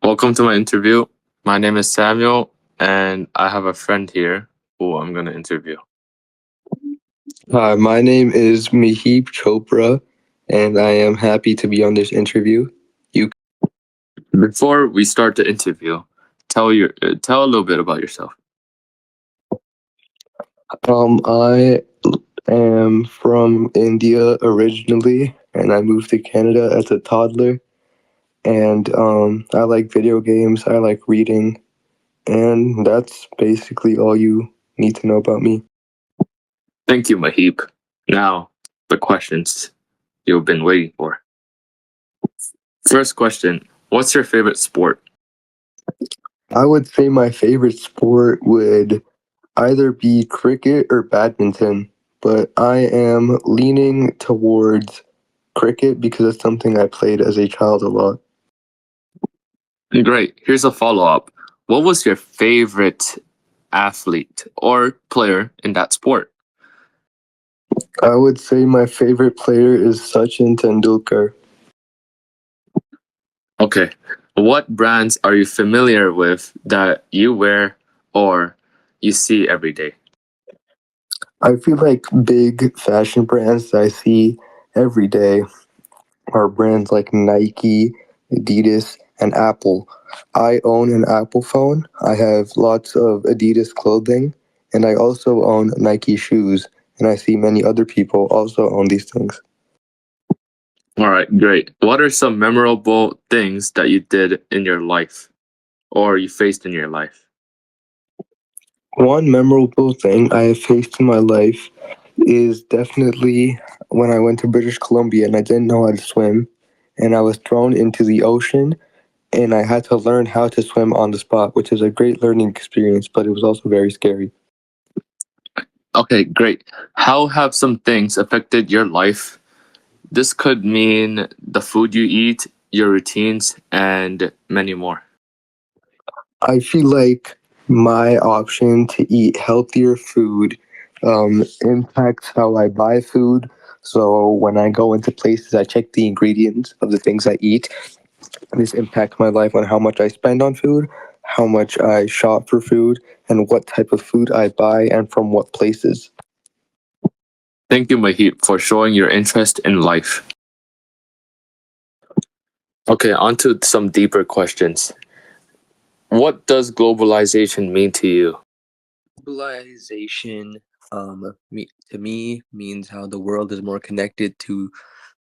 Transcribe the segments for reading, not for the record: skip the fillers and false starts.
Welcome to my interview. My name is Samuel, and I have a friend here who I'm going to interview. Hi, my name is Mihib Chopra, and I am happy to be on this interview. You, Before we start the interview, tell a little bit about yourself. I am from India originally, and I moved to Canada as a toddler. And I like video games. I like reading, and that's basically all you need to know about me. Thank you, Mahib. Now, the questions you've been waiting for. First question: what's your favorite sport? I would say my favorite sport would either be cricket or badminton, but I am leaning towards cricket because it's something I played as a child a lot. Great. Here's a follow up. What was your favorite athlete or player in that sport? I would say my favorite player is Sachin Tendulkar. Okay. What brands are you familiar with that you wear or you see every day? I feel like big fashion brands that I see every day are brands like Nike, Adidas, and Apple. I own an Apple phone. I have lots of Adidas clothing, and I also own Nike shoes. And I see many other people also own these things. All right, great. What are some memorable things that you did in your life or you faced in your life? One memorable thing I have faced in my life is definitely when I went to British Columbia and I didn't know how to swim, and I was thrown into the ocean and I had to learn how to swim on the spot, which is a great learning experience, but it was also very scary. Okay, great. How have some things affected your life? This could mean the food you eat, your routines, and many more. I feel like my option to eat healthier food impacts how I buy food. So when I go into places, I check the ingredients of the things I eat. This impacts my life on how much I spend on food, how much I shop for food, and what type of food I buy and from what places. Thank you, Mahip, for showing your interest in life. Okay, on to some deeper questions. What does globalization mean to you? Globalization, to me, means how the world is more connected to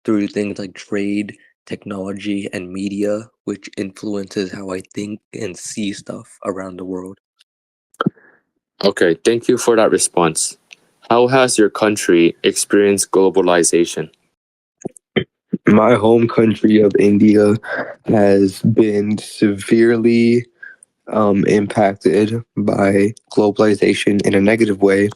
through things like trade, technology, and media, which influences how I think and see stuff around the world. Okay, thank you for that response. How has your country experienced globalization? My home country of India has been severely impacted by globalization in a negative way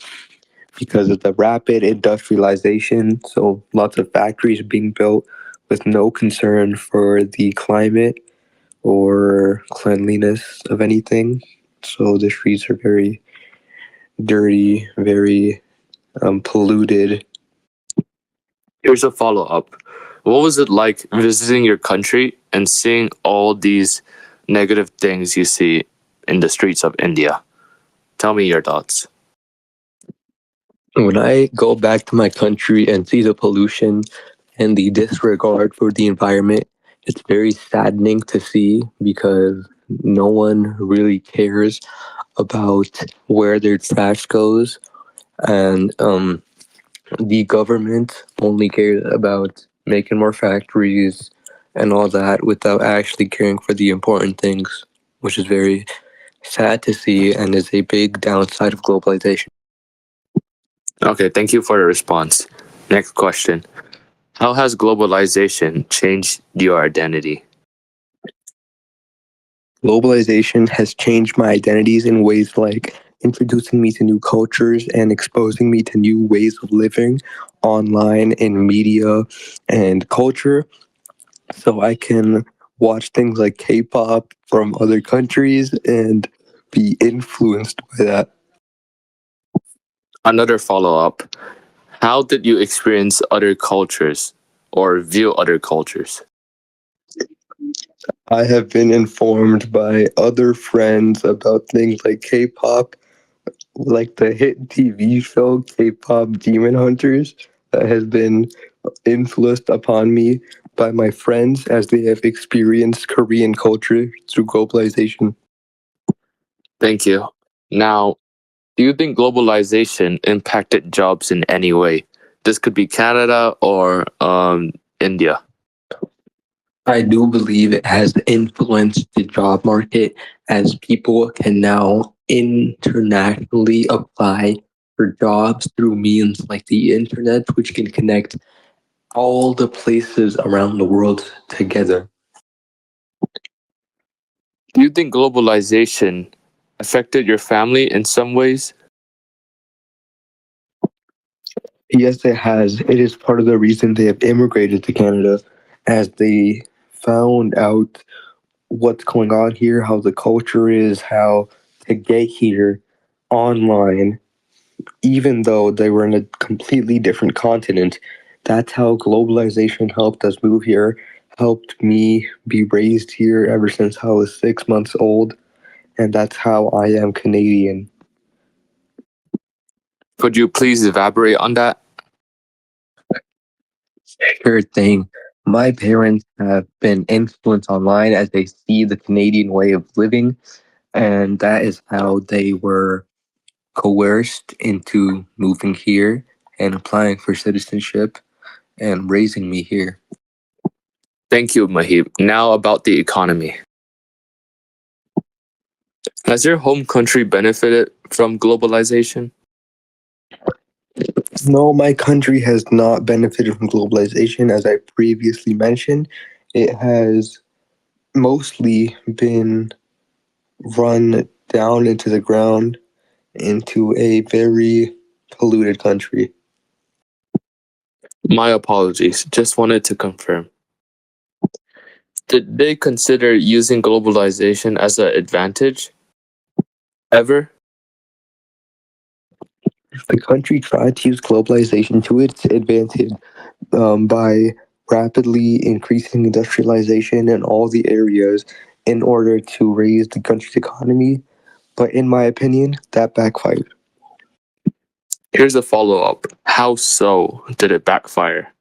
because of the rapid industrialization. So, lots of factories being built with no concern for the climate or cleanliness of anything. So, the streets are very dirty, very polluted. Here's a follow up. What was it like visiting your country and seeing all these negative things you see in the streets of India? Tell me your thoughts. When I go back to my country and see the pollution and the disregard for the environment, it's very saddening to see because no one really cares about where their trash goes, and the government only cares about making more factories and all that without actually caring for the important things, which is very sad to see and is a big downside of globalization. Okay, thank you for the response. Next question. How has globalization changed your identity? Globalization has changed my identities in ways like introducing me to new cultures and exposing me to new ways of living online in media and culture. So I can watch things like K-pop from other countries and be influenced by that. Another follow up. How did you experience other cultures or view other cultures? I have been informed by other friends about things like K-pop, like the hit TV show K-pop Demon Hunters, that has been influenced upon me by my friends as they have experienced Korean culture through globalization. Thank you. Now, do you think globalization impacted jobs in any way? This could be Canada or India. I do believe it has influenced the job market as people can now internationally apply for jobs through means like the internet, which can connect all the places around the world together. Do you think globalization affected your family in some ways? Yes, it has. It is part of the reason they have immigrated to Canada as they found out what's going on here, how the culture is, how to get here online, even though they were in a completely different continent. That's how globalization helped us move here, helped me be raised here ever since I was 6 months old, and that's how I am Canadian. Could you please elaborate on that? Sure thing. My parents have been influenced online as they see the Canadian way of living, and that is how they were coerced into moving here and applying for citizenship and raising me here. Thank you, Mahib. Now about the economy. Has your home country benefited from globalization? No, my country has not benefited from globalization, as I previously mentioned. It has mostly been run down into the ground into a very polluted country. My apologies. Just wanted to confirm. Did they consider using globalization as an advantage? Ever? The country tried to use globalization to its advantage by rapidly increasing industrialization in all the areas in order to raise the country's economy. But in my opinion, that backfired. Here's a follow up. How so did it backfire?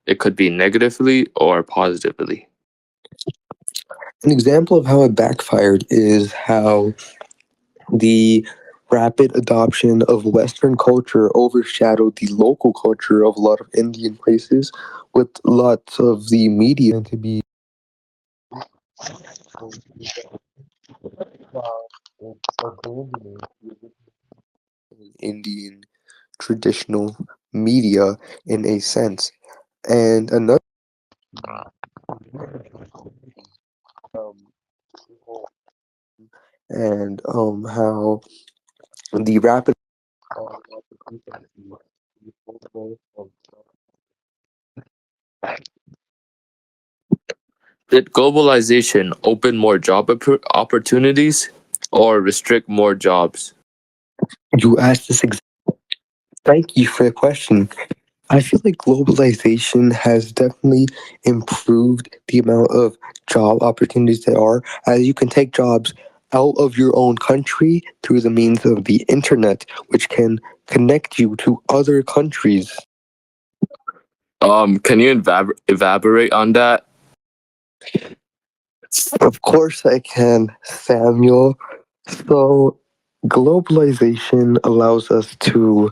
It could be negatively or positively. An example of how it backfired is how the rapid adoption of Western culture overshadowed the local culture of a lot of Indian places, with lots of the media to be Indian traditional media in a sense. And another um, and how the rapid Did globalization open more job opportunities or restrict more jobs? you asked this thank you for the question. I feel like globalization has definitely improved the amount of job opportunities there are, as you can take jobs out of your own country through the means of the internet, which can connect you to other countries. Can you elaborate on that? Of course, I can, Samuel. So, globalization allows us to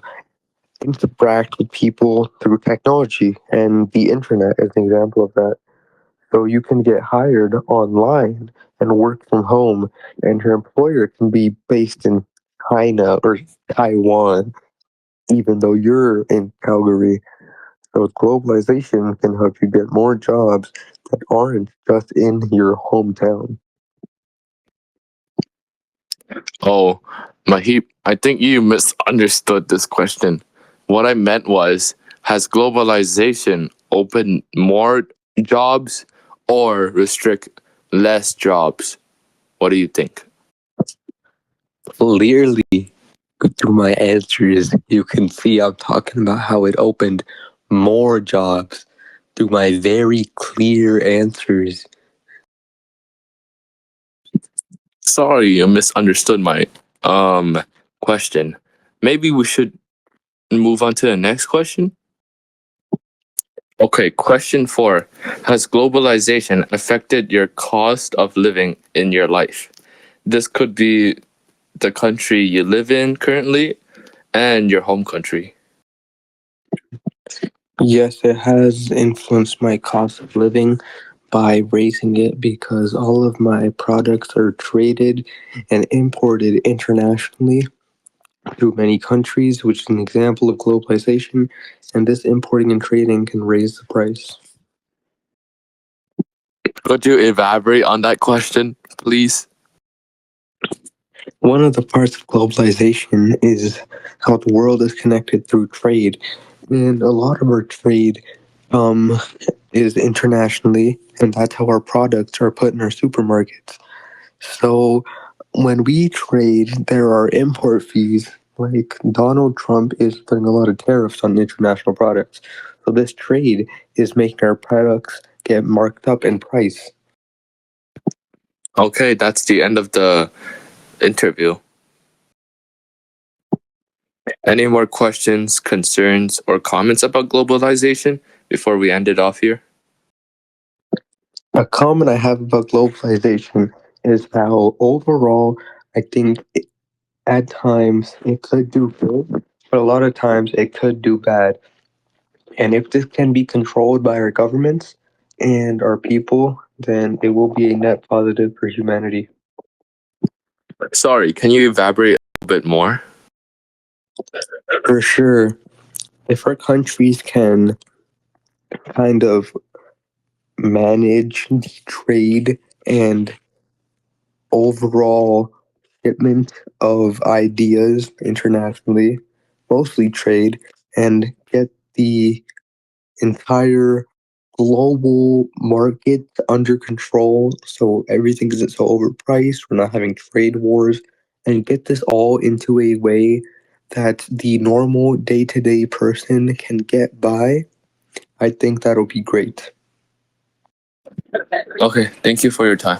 interact with people through technology, and the internet is an example of that. So you can get hired online and work from home, and your employer can be based in China or Taiwan, even though you're in Calgary. So globalization can help you get more jobs that aren't just in your hometown. Oh, Mahip, I think you misunderstood this question. What I meant was, has globalization opened more jobs or restrict less jobs? What do you think? Clearly, through my answers, you can see I'm talking about how it opened more jobs through my very clear answers. sorry, you misunderstood my question. Maybe we should move on to the next question. Okay, question 4. Has globalization affected your cost of living in your life? This could be the country you live in currently and your home country. Yes, it has influenced my cost of living by raising it because all of my products are traded and imported internationally through many countries, which is an example of globalization. And this importing and trading can raise the price. Could you elaborate on that question, please? One of the parts of globalization is how the world is connected through trade. And a lot of our trade is internationally, and that's how our products are put in our supermarkets. So when we trade, there are import fees. Like Donald Trump is putting a lot of tariffs on international products. So this trade is making our products get marked up in price. Okay, that's the end of the interview. Any more questions, concerns, or comments about globalization before we end it off here? A comment I have about globalization is how overall I think at times it could do good, but a lot of times it could do bad. And if this can be controlled by our governments and our people, then it will be a net positive for humanity. Sorry, can you elaborate a little bit more? For sure, if our countries can kind of manage the trade and overall shipment of ideas internationally, mostly trade, and get the entire global market under control so everything isn't so overpriced, we're not having trade wars, and get this all into a way that the normal day-to-day person can get by, I think that'll be great. Okay, thank you for your time.